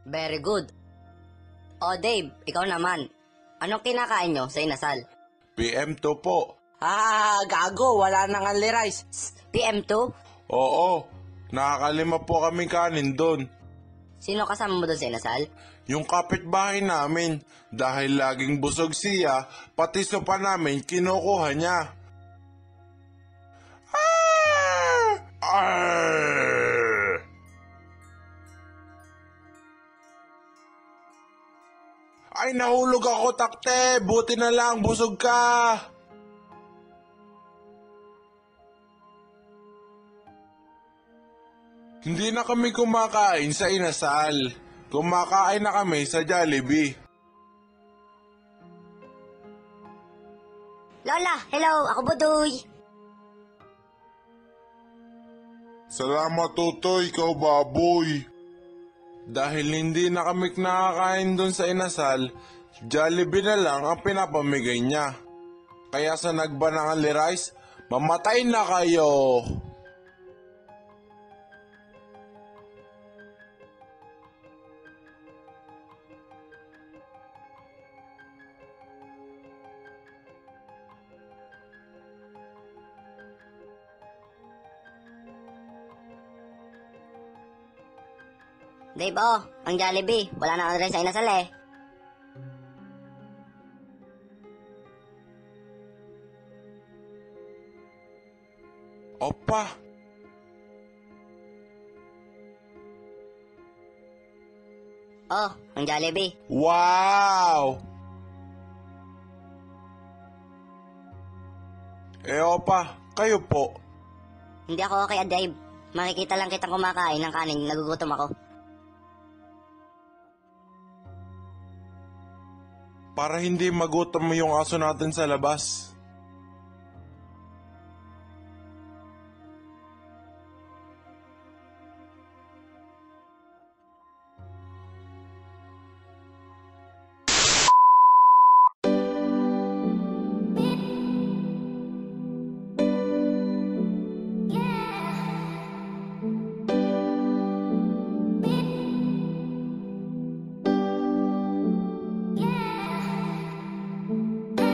Very good. O Dave, ikaw naman. Anong kinakain nyo sa inasal? PM2 po. Gago, wala nang only rice. PM2? Oo, nakakalima po kami kanin doon. Sino kasama mo doon sa inasal? Yung kapitbahay namin, dahil laging busog siya, pati sopa namin kinukuha niya. Arr! Ay, nahulog ako, takte! Buti na lang, busog ka! Hindi na kami kumakain sa inasal. Kumakain na kami sa Jollibee. Lola, hello, ako Budoy. Salamat, Totoy, ikaw baboy. Dahil hindi na kami nakakain doon sa inasal, Jollibee na lang ang pinapamigay niya. Kaya sa nagbanang only rice, mamatay na kayo. Dave, ang Jollibee. Wala na order sa inasal eh. Opa, Ang Jollibee. wow! Opa, kayo po. Hindi ako okay, Dave. Makikita lang kitang kumakain ng kanin, nagugutom ako. Para hindi magutom yung aso natin sa labas.